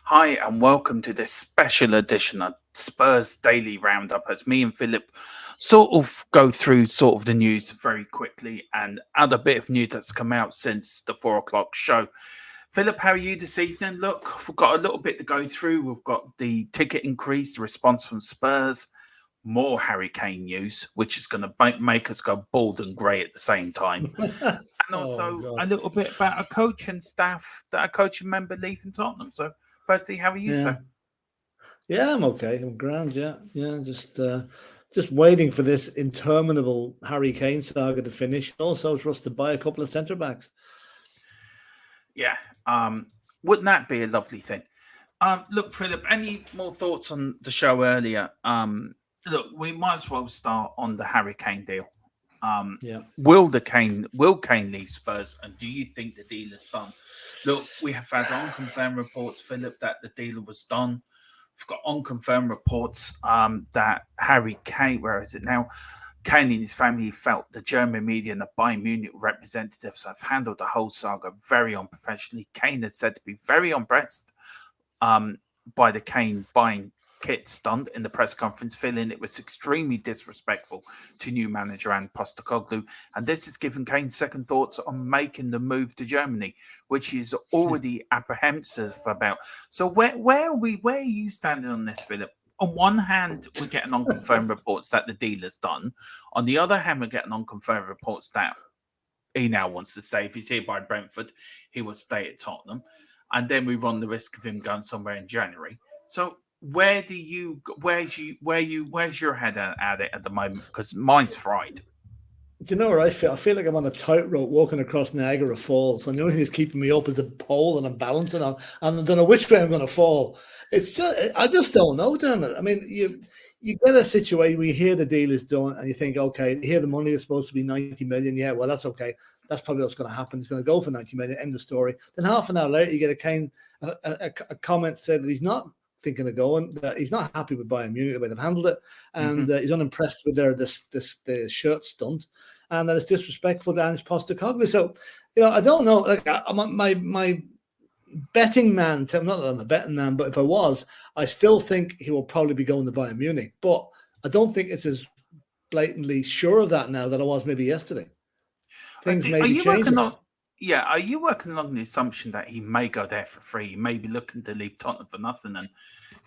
Hi, and welcome to this special edition of Spurs Daily Roundup as me and Philip sort of go through sort of the news very quickly and add a bit of news that's come out since the 4 o'clock show. Philip, how are you this evening? Look, we've got a little bit to go through. We've got the ticket increase, the response from Spurs, more Harry Kane news, which is going to make us go bald and grey at the same time. And Oh also God. a little bit about a coach and staff that a coaching member leaving Tottenham. So, firstly, how are you, Yeah. sir? Yeah, I'm okay. I'm grand. Yeah. Yeah. Just waiting for this interminable Harry Kane saga to finish. Also for us to buy a couple of centre backs. Yeah. Wouldn't that be a lovely thing? Look, Philip, any more thoughts on the show earlier? Look, we might as well start on the Harry Kane deal. Um, Yeah. will Kane leave Spurs, and do you think the deal is done? Look, we have had unconfirmed reports, Philip, that the deal was done. We've got unconfirmed reports that Harry Kane, where is it now? Kane and his family felt the German media and the Bayern Munich representatives have handled the whole saga very unprofessionally. Kane is said to be very impressed um, by the Kane buying kit stunt in the press conference, feeling it was extremely disrespectful to new manager and Postecoglou. And this has given Kane second thoughts on making the move to Germany, which he's already apprehensive about. So where are you standing on this, Philip? On one hand, we're getting unconfirmed reports that the deal is done. On the other hand, we're getting unconfirmed reports that he now wants to stay. If he's here by Brentford, he will stay at Tottenham. And then we run the risk of him going somewhere in January. So where's your head at it at the moment? Because mine's fried. Do you know where I feel? I feel like I'm on a tightrope walking across Niagara Falls, and the only thing that's keeping me up is the pole, and I'm balancing on, and I don't know which way I'm going to fall. It's just, I just don't know, damn it. I mean, you get a situation where you hear the deal is done, and you think, okay, you hear the money is supposed to be 90 million. Yeah, well, that's okay. That's probably what's going to happen. It's going to go for 90 million. End of story. Then half an hour later, you get a comment said that he's not thinking of going, that he's not happy with Bayern Munich the way they've handled it, and he's unimpressed with the shirt stunt, and that it's disrespectful to Ange Postecoglou. So, I don't know. Like my betting man, not that I'm a betting man, but if I was, I still think he will probably be going to Bayern Munich. But I don't think it's as blatantly sure of that now that I was maybe yesterday. Things may Are be you working changing. on? Yeah, are you working along the assumption that he may go there for free? He may be looking to leave Tottenham for nothing, and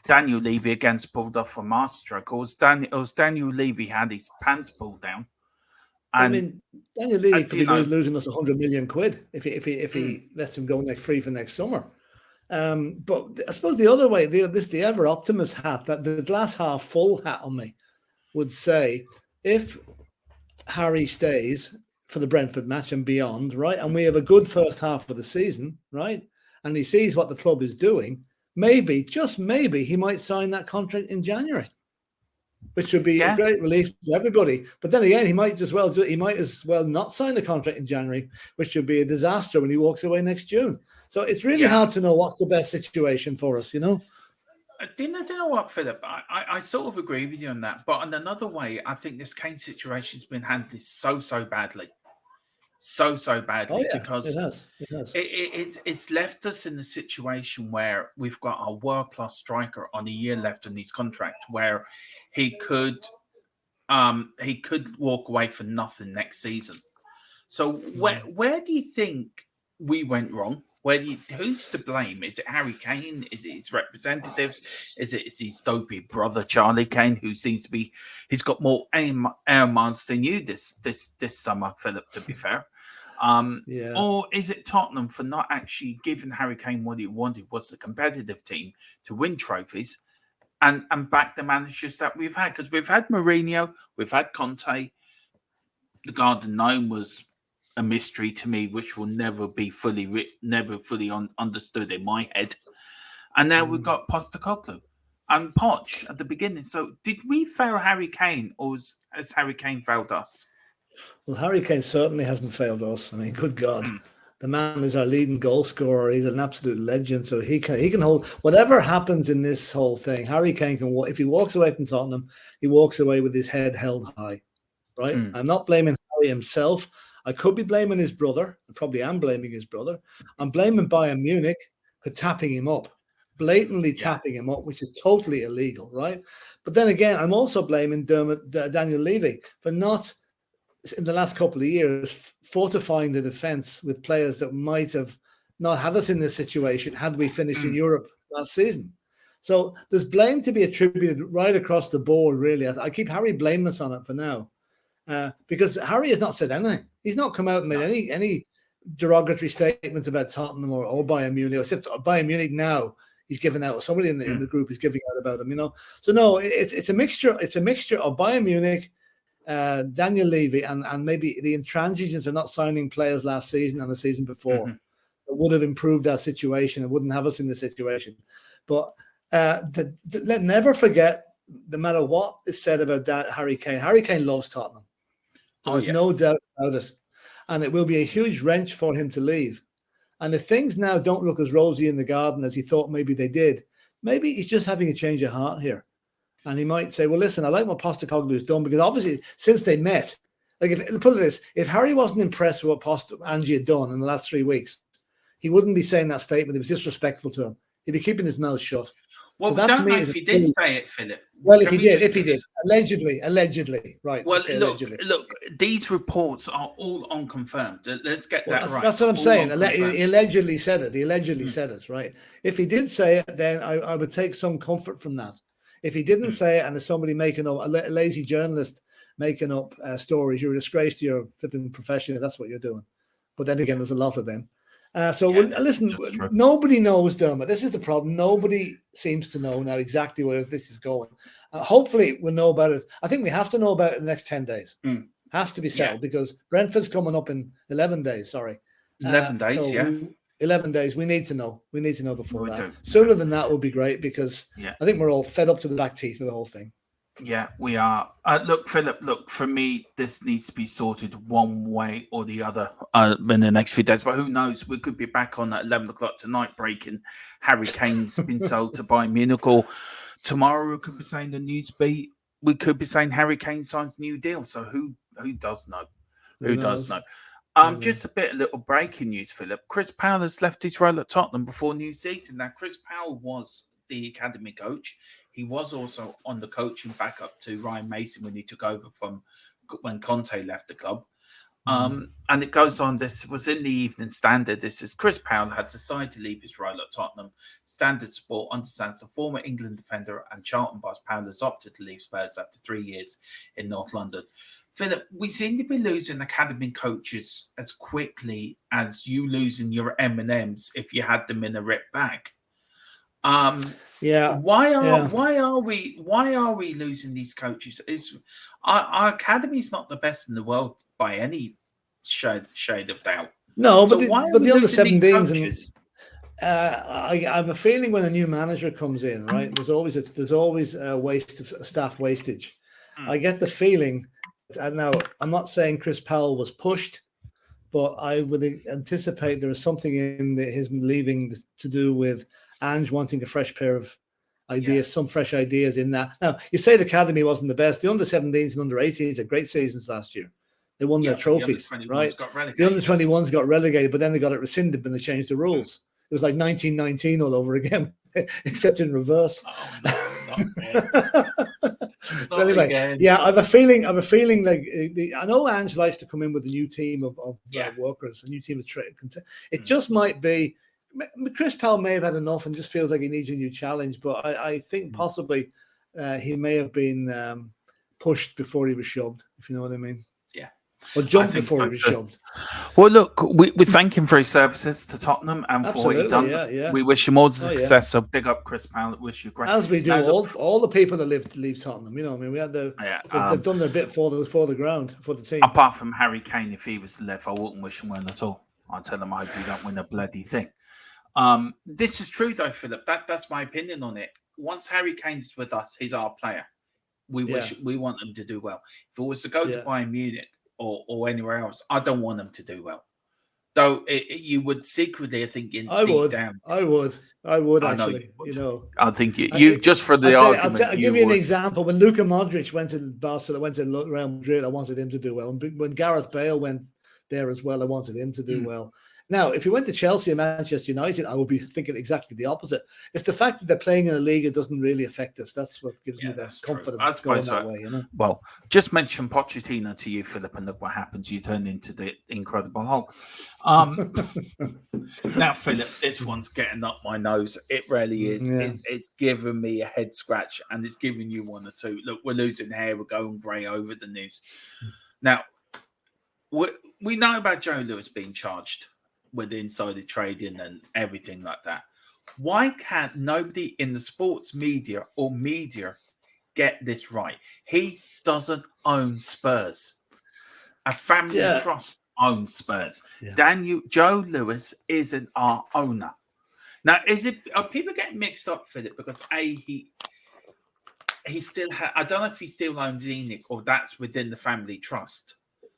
Daniel Levy against pulled off a masterstroke, or was Daniel Levy had his pants pulled down, Well, I and mean, Daniel Levy could you be know, losing us 100 million quid if mm, he lets him go next free for next summer. But I suppose the other way, the ever optimist hat, that the glass half full hat on me, would say if Harry stays for the Brentford match and beyond, right, and we have a good first half of the season, right, and he sees what the club is doing, maybe, just maybe, he might sign that contract in January, which would be a yeah, great relief to everybody. But then again, he might as well not sign the contract in January, which would be a disaster when he walks away next June. So it's really yeah. hard to know what's the best situation for us, Do you know what, Philip? I sort of agree with you on that, but in another way, I think this Kane situation's been handled so badly, so Oh badly yeah, it because has. It has. it's left us in a situation where we've got a world class striker on a year left on his contract, where he could he could walk away for nothing next season. So Mm. where do you think we went wrong? Who's to blame? Is it Harry Kane? Is it his representatives? Is his dopey brother Charlie Kane, who seems to be he's got more air miles than you this summer, Philip? To be fair, Yeah. or is it Tottenham for not actually giving Harry Kane what he wanted, was a competitive team to win trophies, and back the managers that we've had? Because we've had Mourinho, we've had Conte. The Garden Gnome was a mystery to me, which will never fully understood in my head. And now we've Mm. got Postecoglou and Poch at the beginning. So did we fail Harry Kane, or has Harry Kane failed us? Well, Harry Kane certainly hasn't failed us. I mean, good God. Mm. The man is our leading goal scorer. He's an absolute legend. So he can hold whatever happens in this whole thing. Harry Kane can, if he walks away from Tottenham, he walks away with his head held high. Right? Mm. I'm not blaming Harry himself. I could be blaming his brother. I probably am blaming his brother. I'm blaming Bayern Munich for tapping him up. blatantly tapping him up, which is totally illegal, right? But then again, I'm also blaming Daniel Levy for not, in the last couple of years, fortifying the defence with players that might have not had us in this situation had we finished in Europe last season. So there's blame to be attributed right across the board, really. I keep Harry blameless on it for now, because Harry has not said anything. He's not come out and made any derogatory statements about Tottenham or Bayern Munich, except Bayern Munich now. He's given out, somebody in the group is giving out about him, So no, it's a mixture. It's a mixture of Bayern Munich, Daniel Levy, and maybe the intransigence of not signing players last season and the season before that would have improved our situation and wouldn't have us in this situation. But let never forget, no matter what is said about Harry Kane loves Tottenham. There's no doubt about it, and it will be a huge wrench for him to leave. And if things now don't look as rosy in the garden as he thought maybe they did, maybe he's just having a change of heart here. And he might say, well, listen, I like what Postecoglou's done, because obviously since they met, like, put it this, if Harry wasn't impressed with what Angie had done in the last 3 weeks, he wouldn't be saying that statement. It was disrespectful to him. He'd be keeping his mouth shut. Well, so that to me is if he did say it, Philip. Well, if he did, allegedly, right? Well, look, these reports are all unconfirmed. Let's get that right. That's what I'm saying. He allegedly said it. He allegedly said it, right? If he did say it, then I would take some comfort from that. If he didn't say it, and there's somebody making up, a lazy journalist making up stories, you're a disgrace to your flipping profession if that's what you're doing. But then again, there's a lot of them. Listen, nobody knows, Dermot. This is the problem. Nobody seems to know now exactly where this is going. Hopefully, we'll know about it. I think we have to know about it in the next 10 days. Has to be settled because Brentford's coming up in 11 days. 11 days, 11 days. We need to know. We need to know before that. Sooner than that would be great, because I think we're all fed up to the back teeth of the whole thing. Yeah, we are. Look, Philip, for me, this needs to be sorted one way or the other in the next few days. But who knows? We could be back on at 11 o'clock tonight breaking Harry Kane's been sold to Bayern Munich. Or tomorrow we could be saying the news beat. We could be saying Harry Kane signs a new deal. So who does know? Who does know? Just a little breaking news, Philip. Chris Powell has left his role at Tottenham before new season. Now, Chris Powell was the academy coach. He was also on the coaching backup to Ryan Mason when he took over from when Conte left the club. And it goes on, this was in the Evening Standard. This is Chris Powell had decided to leave his role at Tottenham. Standard Sport understands the former England defender and Charlton boss Powell has opted to leave Spurs after 3 years in North London. Philip, we seem to be losing academy coaches as quickly as you losing your M&Ms if you had them in a rip bag. Why are we losing these coaches? Our academy is not the best in the world by any shade of doubt. No, so but the under 17s, I have a feeling when a new manager comes in, right? There's always a waste of staff wastage. I get the feeling, and now I'm not saying Chris Powell was pushed, but I would anticipate there is something in his leaving to do with Ange wanting a fresh pair of ideas, some fresh ideas in that. Now, you say the academy wasn't the best. The under-17s and under-18s had great seasons last year. They won their trophies, right? The under-21s got relegated, but then they got it rescinded when they changed the rules. It was like 1919 all over again, except in reverse. But anyway, again. I have a feeling like I know Ange likes to come in with a new team of workers, a new team of trade. It just might be. Chris Powell may have had enough and just feels like he needs a new challenge, but I think possibly he may have been pushed before he was shoved, if you know what I mean. Yeah. Or jumped before he was shoved. Well, look, we thank him for his services to Tottenham and for what he's done. Yeah. We wish him all the success. So big up Chris Powell. Wish you great. As we do all the people that leave Tottenham. You know, I mean, we had they've done their bit for the ground, for the team. Apart from Harry Kane, if he was left, I wouldn't wish him well at all. I'd tell him I hope you don't win a bloody thing. This is true though, Philip. That's my opinion on it. Once Harry Kane's with us, he's our player. We want him to do well. If it was to go to Bayern Munich or anywhere else, I don't want him to do well. Though you would secretly, I think, I would actually. You know, I think you just for the argument. I'll give you an example. When Luka Modric went to Barcelona, went to Real Madrid, I wanted him to do well. And when Gareth Bale went there as well, I wanted him to do well. Now, if he went to Chelsea and Manchester United, I would be thinking exactly the opposite. It's the fact that they're playing in a league that doesn't really affect us. That's what gives me the confidence going that way, you know. Well, just mention Pochettino to you, Philip, and look what happens. You turn into the Incredible Hulk. Now, Philip, this one's getting up my nose. It really is. Yeah. It's giving me a head scratch, and it's giving you one or two. Look, we're losing hair. We're going grey over the news. Now, we know about Joe Lewis being charged with insider trading and everything like that. Why can't nobody in the sports media or media get this right? He doesn't own Spurs. A family trust owns Spurs. Yeah. Joe Lewis isn't our owner. Now, are people getting mixed up, Philip? Because he still I don't know if he still owns ENIC or that's within the family trust.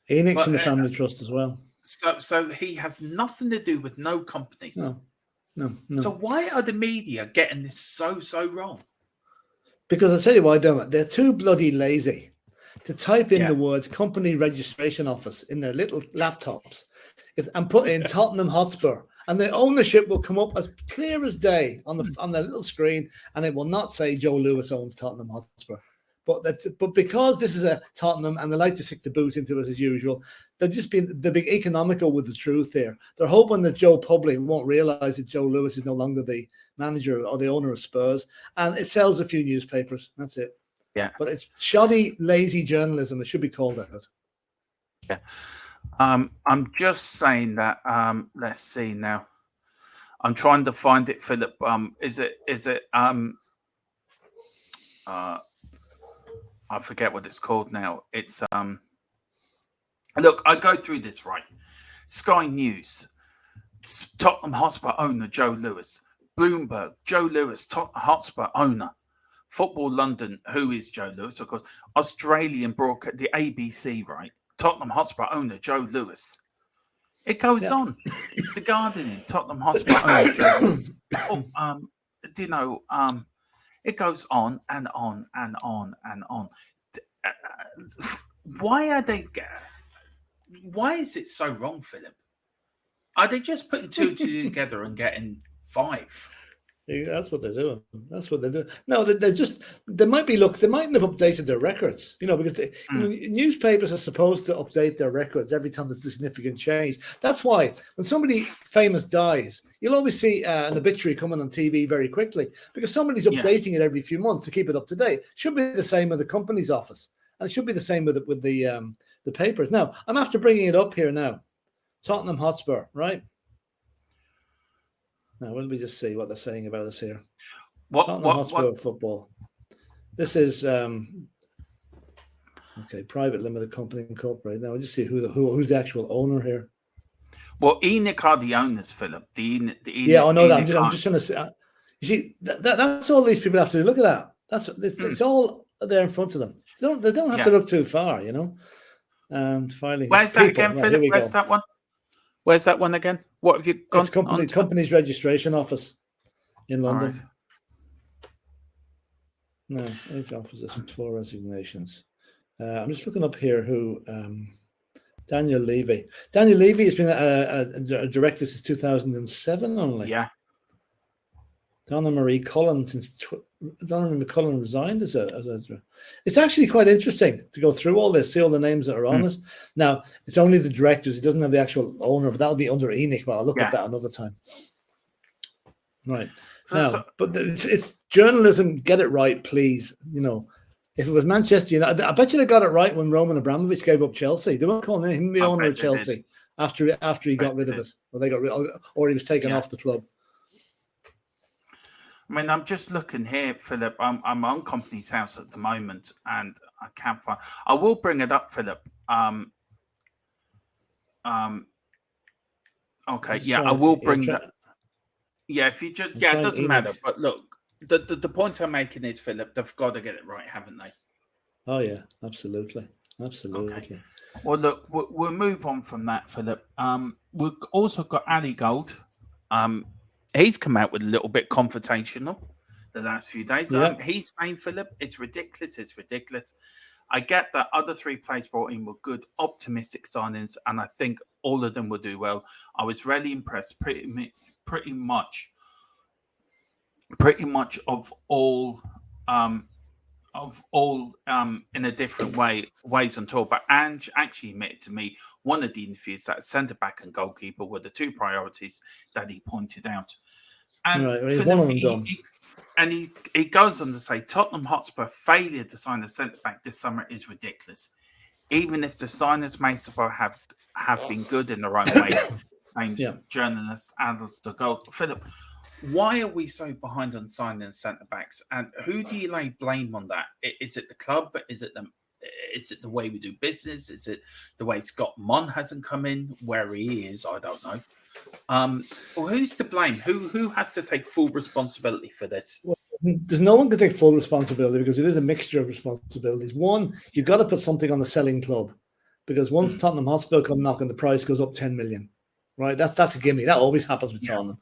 ENIC's in the family trust as well. So he has nothing to do with no companies. No. So why are the media getting this so wrong? Because I'll tell you why, Dermot. They're too bloody lazy to type in the words company registration office in their little laptops and put in Tottenham Hotspur. And the ownership will come up as clear as day on the little screen, and it will not say Joe Lewis owns Tottenham Hotspur. But because this is a Tottenham and they like to stick the boot into it as usual, they're being economical with the truth here. They're hoping that Joe Public won't realise that Joe Lewis is no longer the manager or the owner of Spurs, and it sells a few newspapers. That's it. Yeah. But it's shoddy, lazy journalism. It should be called out. Yeah. I'm just saying that. Let's see now. I'm trying to find it, Philip. Is it I forget what it's called now. It's look, I go through this right. Sky News, Tottenham Hotspur owner Joe Lewis, Bloomberg, Joe Lewis, Tottenham Hotspur owner, Football London, who is Joe Lewis, of course, Australian broadcast, the ABC, right? Tottenham Hotspur owner Joe Lewis. It goes on. The Guardian, Tottenham Hotspur owner Joe Lewis. It goes on and on and on and on. Why is it so wrong, Philip? Are they just putting two together and getting 5? Yeah, that's what they're doing. That's what they're doing. No, they mightn't have updated their records, because newspapers are supposed to update their records every time there's a significant change. That's why when somebody famous dies, you'll always see an obituary coming on TV very quickly because somebody's updating it every few months to keep it up to date. Should be the same with the company's office, and it should be the same with the papers. Now, I'm after bringing it up here now. Tottenham Hotspur, right? Now, let me just see what they're saying about us here. Tottenham Hotspur football. This is private limited company incorporated. Now, I'll just see who's the actual owner here. Well, ENIC are the owners, Philip. The ENIC, yeah, I know that. I'm just trying to say. You see, that's all these people have to do. Look at that. It's all there in front of them. They don't have to look too far, Finally, where's that again, Philip? Where's that one? Where's that one again? What have you gone? It's company's registration office in London. Right. No, 8 offices and 4 resignations. I'm just looking up here who Daniel Levy. Daniel Levy has been a director since 2007 only. Yeah. Donna Marie Cullen resigned as a. It's actually quite interesting to go through all this, see all the names that are on it. Now, it's only the directors; it doesn't have the actual owner, but that'll be under ENIC. But I'll look at that another time. Right now, but it's journalism. Get it right, please. If it was Manchester United, I bet you they got it right when Roman Abramovich gave up Chelsea. They weren't calling him the owner of Chelsea after he got rid of it, or they got rid, or he was taken off the club. I mean, I'm just looking here, Philip. I'm on Company's House at the moment, and I can't find. I will bring it up, Philip. Okay, I will bring that. Yeah, if you just, it doesn't matter. But look, the point I'm making is, Philip, they've got to get it right, haven't they? Oh yeah, absolutely. Okay. Well, look, we'll move on from that, Philip. We've also got Ali Gold. He's come out with a little bit confrontational the last few days. He's saying, Philip, it's ridiculous. I get that other 3 players brought in were good, optimistic signings, and I think all of them will do well. I was really impressed, pretty much of all in a different ways on tour. But Ange actually admitted to me one of the interviews that centre back and goalkeeper were the 2 priorities that he pointed out. And right, one of them done. He goes on to say Tottenham Hotspur failure to sign a centre back this summer is ridiculous. Even if the signers may suppose have been good in their own ways, claims journalist Alistair Gold. Philip, why are we so behind on signing centre backs, and who do you lay blame on that? Is it the club? Is it the way we do business? Is it the way Scott Munn hasn't come in where he is? I don't know. Well, who's to blame? Who has to take full responsibility for this? Well, there's no one can take full responsibility because it is a mixture of responsibilities. One, you've got to put something on the selling club, because once Tottenham Hotspur come knocking, the price goes up 10 million. Right, that's a gimme. That always happens with Tottenham.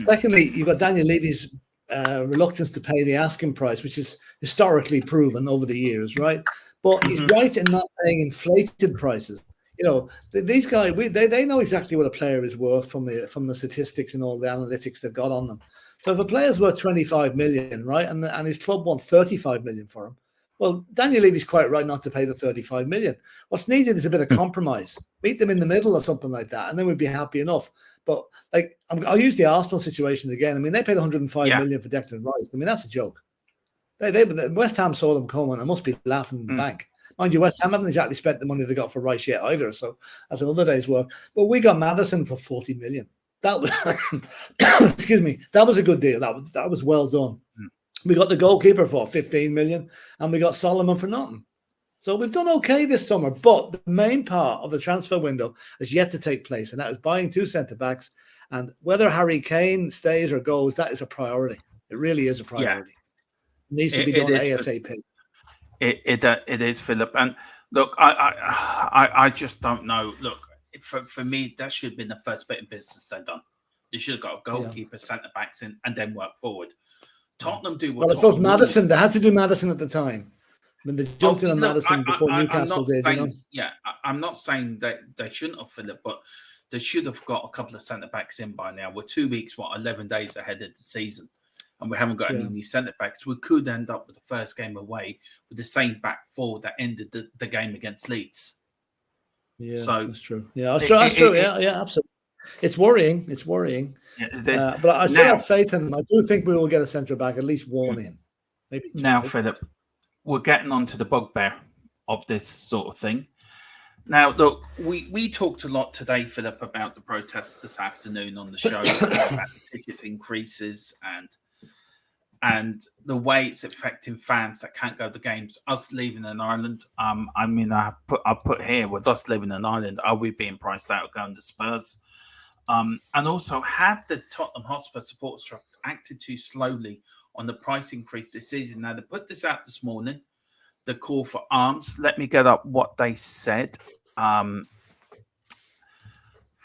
Secondly, you've got Daniel Levy's reluctance to pay the asking price, which is historically proven over the years, right? But he's right in not paying inflated prices. You know, these guys, they know exactly what a player is worth from the statistics and all the analytics they've got on them. So if a player's worth 25 million, right, and his club wants 35 million for him, well, Daniel Levy's quite right not to pay the 35 million. What's needed is a bit of compromise. Meet them in the middle or something like that, and then we'd be happy enough. But like, I'll use the Arsenal situation again. I mean, they paid 105 million for Declan Rice. I mean, that's a joke. West Ham saw them coming and must be laughing in the bank. Mind you, West Ham haven't exactly spent the money they got for Rice yet either, so that's another day's work. But we got Maddison for 40 million. That was, excuse me, that was a good deal. That was well done. We got the goalkeeper for 15 million, and we got Solomon for nothing. So we've done okay this summer, but the main part of the transfer window is yet to take place, and that is buying 2 centre-backs. And whether Harry Kane stays or goes, that is a priority. It really is a priority. It needs to be done ASAP. It is, Philip. And look, I just don't know. Look, for me, that should have been the first bit of business they've done. They should have got a goalkeeper, centre-backs in, and then work forward. Tottenham do what. Well, I suppose Maddison. They had to do Maddison at the time. I mean, they jumped in on Maddison before Newcastle did. I'm not saying that they shouldn't have, Philip, but they should have got a couple of centre backs in by now. We're 2 weeks, 11 days ahead of the season, and we haven't got any new centre backs. We could end up with the first game away with the same back four that ended the game against Leeds. Yeah, so that's true. Yeah, that's true. Yeah, absolutely. It's worrying. Yeah, but I still have faith in them. I do think we will get a centre back, at least one in. Maybe two. Now, Philip, we're getting on to the bugbear of this sort of thing. Now, look, we talked a lot today, Philip, about the protests this afternoon on the show, about the ticket increases and the way it's affecting fans that can't go to games. Us living in Ireland, I mean, I put here, with us living in Ireland, are we being priced out of going to Spurs? And also, have the Tottenham Hotspur support structure acted too slowly on the price increase this season? Now, they put this out this morning, the call for arms. Let me get up what they said. Hang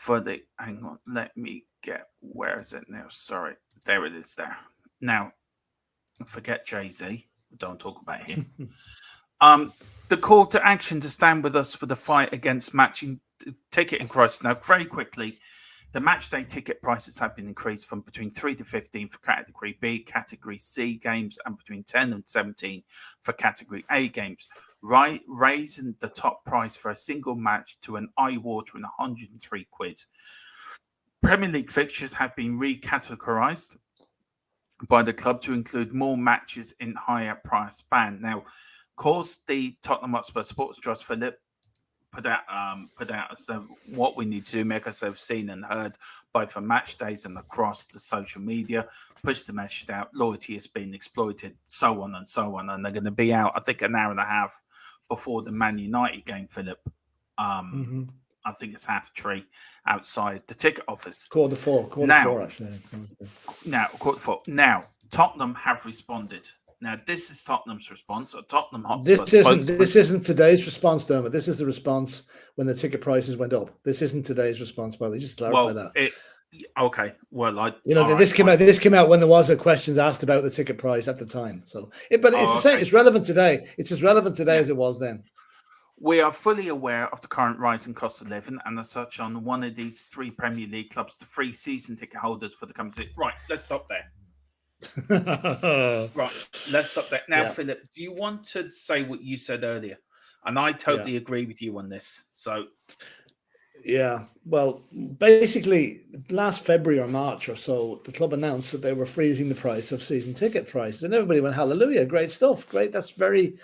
on, let me get, where is it now? Sorry, there it is there. Now, forget Jay-Z. Don't talk about him. The call to action to stand with us for the fight against matching ticket and crisis. Now, very quickly, the match day ticket prices have been increased from between 3 to 15 for Category B, Category C games, and between 10 and 17 for Category A games, raising the top price for a single match to an eye-watering £103. Premier League fixtures have been recategorised by the club to include more matches in higher price band. Now, of course, the Tottenham Hotspur Sports Trust, Philip, put out as what we need to do, make ourselves seen and heard both for match days and across the social media, push the message out, loyalty has been exploited, so on and so on. And they're going to be out, I think, an hour and a half before the Man United game, Philip. I think it's 3:30 outside the ticket office. Quarter four, actually. Now, Tottenham have responded. Now, this is Tottenham's response. Or Tottenham Hotspur. This isn't today's response, Dermot. This is the response when the ticket prices went up. This isn't today's response, by the way. Just clarify that. Okay, well, This came out. This came out when there was a questions asked about the ticket price at the time. So, but it's the same. It's relevant today. It's as relevant today as it was then. We are fully aware of the current rising cost of living, and as such, on one of these 3 Premier League clubs, the free season ticket holders for the coming season. Right, let's stop there. Right, let's stop there. Now, Philip, do you want to say what you said earlier? And I totally agree with you on this. So, yeah, well, basically, last February or March or so, the club announced that they were freezing the price of season ticket prices, and everybody went, "Hallelujah! Great stuff! Great! That's very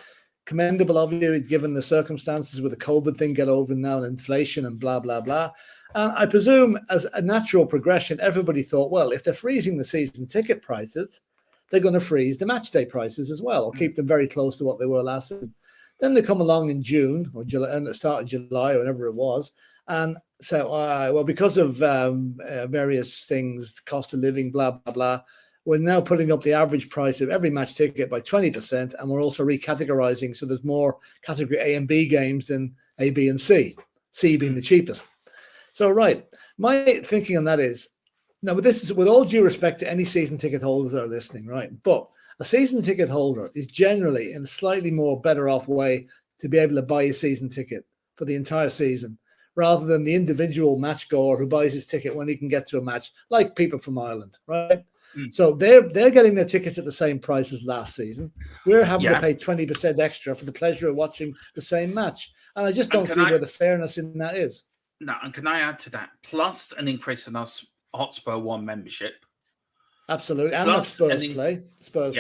commendable of you, given the circumstances with the COVID thing get over now and inflation and blah, blah, blah." And I presume as a natural progression, everybody thought, well, if they're freezing the season ticket prices, they're going to freeze the match day prices as well, or keep them very close to what they were last season. Then they come along in June or July, and the start of July or whatever it was, and say, well, because of various things, cost of living, blah, blah, blah, we're now putting up the average price of every match ticket by 20%, and we're also recategorizing. So there's more category A and B games than A, B, and C, C being the cheapest. So, right, my thinking on that is, now, but this is with all due respect to any season ticket holders that are listening, right? But a season ticket holder is generally in a slightly more better off way to be able to buy a season ticket for the entire season, rather than the individual match goer who buys his ticket when he can get to a match, like people from Ireland, right? So they're getting their tickets at the same price as last season. We're having to pay 20% extra for the pleasure of watching the same match. And I just don't see where the fairness in that is. No, and can I add to that? Plus an increase in our Hotspur One membership. Absolutely. And the Spurs play. Spurs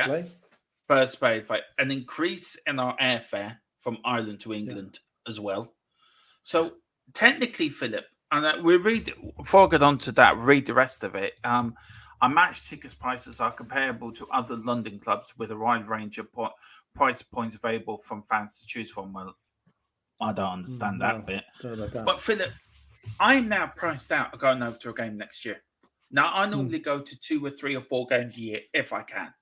play. An increase in our airfare from Ireland to England as well. So technically, Philip, and before I get on to that, read the rest of it. Our match tickets prices are comparable to other London clubs with a wide range of price points available from fans to choose from. Well, I don't understand that bit. But Philip, I'm now priced out of going over to a game next year. Now, I normally go to 2 or 3 or 4 games a year if I can.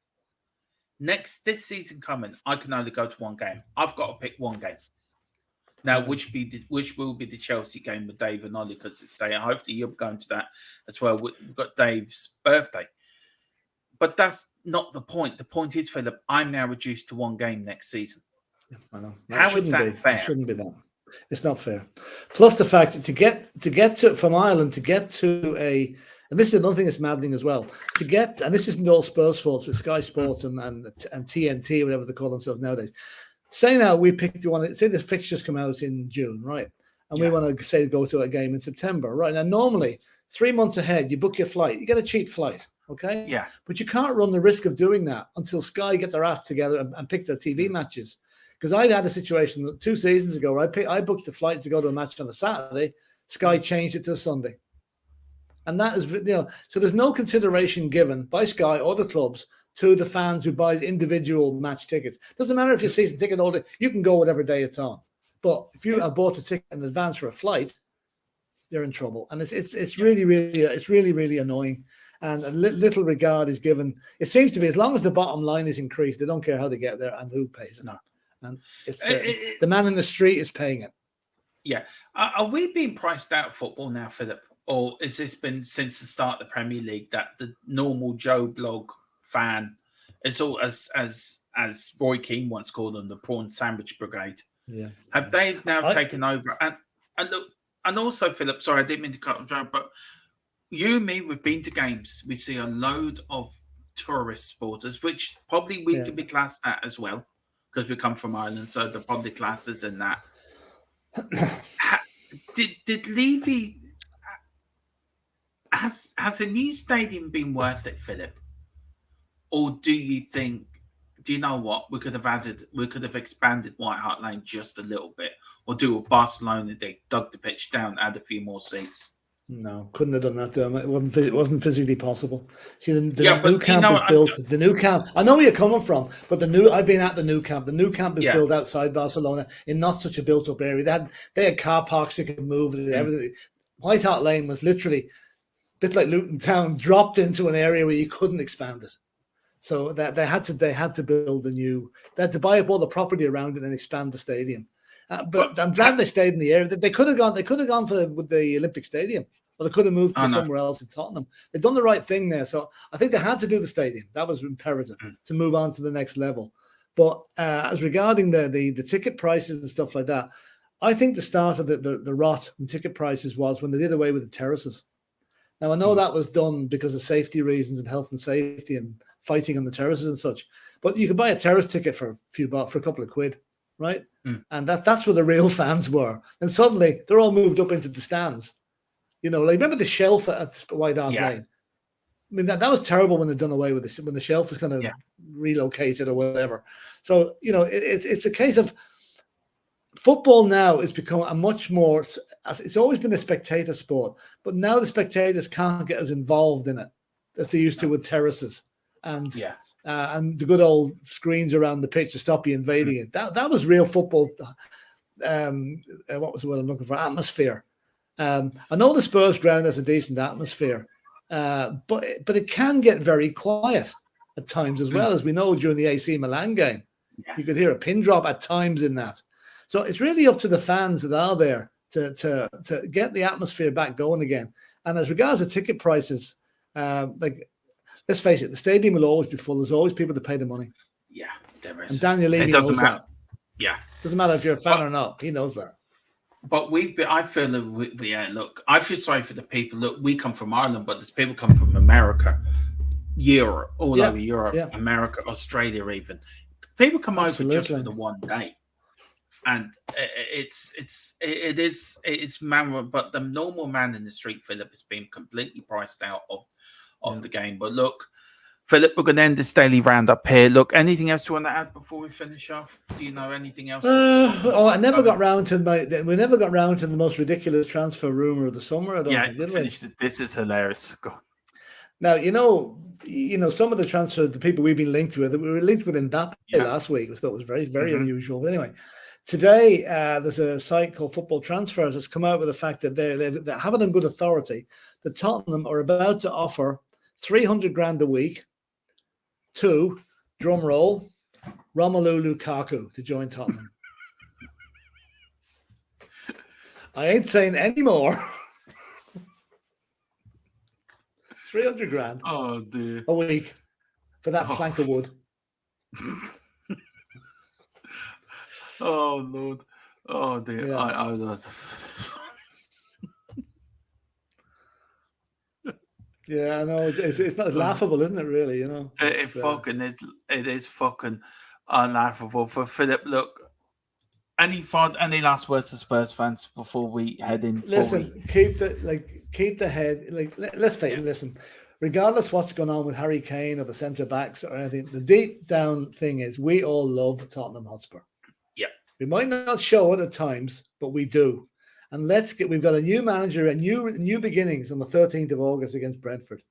This season coming, I can only go to one game. I've got to pick one game. Now, which will be the Chelsea game with Dave and Ollie, because it's day. Hopefully, you're going to that as well. We've got Dave's birthday. But that's not the point. The point is, Philip, I'm now reduced to one game next season. I know. How is that fair? It shouldn't be that. It's not fair. Plus the fact that to get to from Ireland to get to a, and this is another thing that's maddening as well, to get, and this isn't all Spurs' faults, but Sky Sports and TNT, whatever they call themselves nowadays. Say now we picked one. Say the fixtures come out in June, right? And we want to say go to a game in September, right? Now normally 3 months ahead you book your flight, you get a cheap flight, okay? Yeah. But you can't run the risk of doing that until Sky get their ass together and pick their TV matches. Because I had a situation 2 seasons ago where I booked a flight to go to a match on a Saturday. Sky changed it to a Sunday. And that is, so there's no consideration given by Sky or the clubs to the fans who buy individual match tickets. Doesn't matter if you're a season ticket holder, you can go whatever day it's on. But if you have bought a ticket in advance for a flight, you're in trouble. And it's really annoying. And a little regard is given. It seems to be, as long as the bottom line is increased, they don't care how they get there and who pays it. No. And it's the man in the street is paying it. Yeah. Are we being priced out of football now, Philip? Or has this been since the start of the Premier League that the normal Joe Blog fan is all, as Roy Keane once called them, the prawn sandwich brigade? Yeah. Have they now taken over? And look, and also, Philip, sorry, I didn't mean to cut you off, but you and me, we've been to games. We see a load of tourist supporters, which probably we could be classed at as well, because we come from Ireland, so the public classes and that. Did Levy, has a new stadium been worth it, Philip? Or do you know what, we could have expanded White Hart Lane just a little bit, or do what Barcelona did, dug the pitch down, add a few more seats? No, couldn't have done that, Dermot. It wasn't physically possible. See, the new camp is built. The new camp. I know where you're coming from, but I've been at the new camp. The new camp is built outside Barcelona in not such a built-up area. They had car parks that could move. Everything. White Hart Lane was literally a bit like Luton Town, dropped into an area where you couldn't expand it. So that they had to build a new. They had to buy up all the property around it and expand the stadium. But I'm glad they stayed in the area. They could have gone with the Olympic Stadium. or they could have moved to somewhere else in Tottenham. They've done the right thing there. So I think they had to do the stadium. That was imperative to move on to the next level. But as regarding the ticket prices and stuff like that, I think the start of the rot in ticket prices was when they did away with the terraces. Now, I know that was done because of safety reasons and health and safety and fighting on the terraces and such. But you could buy a terrace ticket for a couple of quid, right? And that's where the real fans were. And suddenly they're all moved up into the stands. You know, like remember the shelf at White Hart Lane? I mean, that was terrible when they'd done away with this, when the shelf was kind of relocated or whatever. So, you know, it's a case of football now has become a much more, it's always been a spectator sport, but now the spectators can't get as involved in it as they used to with terraces and the good old screens around the pitch to stop you invading it. That was real football. What was the word I'm looking for? Atmosphere. I know the Spurs ground has a decent atmosphere, but it can get very quiet at times as well, as we know during the AC Milan game. You could hear a pin drop at times in that. So it's really up to the fans that are there to get the atmosphere back going again. And as regards to ticket prices, let's face it, the stadium will always be full. There's always people to pay the money. Yeah, there is. And Daniel Levy knows that. Yeah. Doesn't matter if you're a fan or not. He knows that. But I feel that look, I feel sorry for the people. Look, we come from Ireland, but there's people come from America, Europe, all over Europe, America, Australia even. People come over just for the one day. And it's man, but the normal man in the street, Philip, has been completely priced out of the game. But look, Philip, we're going to end this daily roundup here. Look, anything else you want to add before we finish off? Do you know anything else? I never got round to we never got round to the most ridiculous transfer rumor of the summer. I don't think, did we? This is hilarious. Now, you know, some of the transfer, the people we've been linked with, we were linked with Mbappe last week, which I thought was very, very unusual. But anyway. Today, there's a site called Football Transfers that's come out with the fact that they have it on good authority that Tottenham are about to offer 300 grand a week to, drum roll, Romelu Lukaku to join Tottenham. I ain't saying any more. 300 grand a week for that plank of wood. Oh Lord! Oh dear! Yeah, I know. It's not laughable, isn't it? Really, you know. It is fucking unlaughable for Philip. Look, any last words to Spurs fans before we head in? Listen, keep the head. Let's face it. Listen, regardless what's going on with Harry Kane or the centre backs or anything, the deep down thing is we all love Tottenham Hotspur. We might not show it at times, but we do. And we've got a new manager and new beginnings on the 13th of August against Brentford.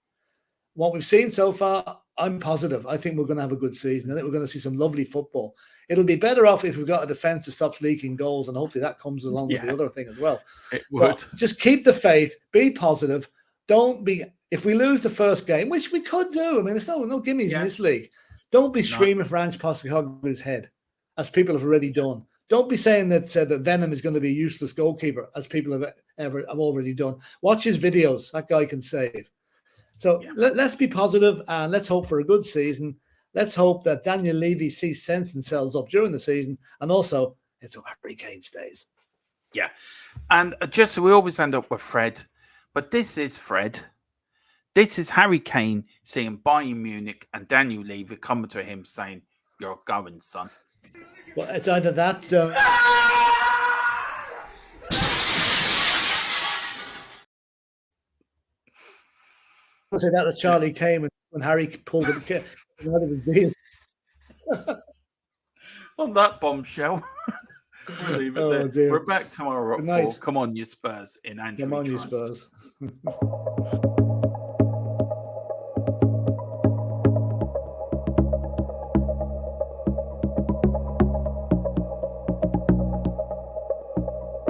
What we've seen so far, I'm positive. I think we're going to have a good season. I think we're going to see some lovely football. It'll be better off if we've got a defence that stops leaking goals, and hopefully that comes along with the other thing as well. It would. Just keep the faith, be positive. If we lose the first game, which we could do, I mean, there's no gimmies in this league. Don't be screaming for Ange Postecoglou's head, as people have already done. Don't be saying that Venom is going to be a useless goalkeeper, as people have already done. Watch his videos. That guy can save. So let's be positive and let's hope for a good season. Let's hope that Daniel Levy sees sense and sells up during the season. And also, it's a Harry Kane stays. Yeah. And just we always end up with Fred. But this is Fred. This is Harry Kane seeing Bayern Munich and Daniel Levy coming to him saying, "You're going, son." Well, it's either that. I'll say that was Charlie Kane when Harry pulled it out of his deal. On that bombshell, we'll leave it there. Dear. We're back tomorrow at 4. Come on, you Spurs in Andrew. Come on, you Spurs.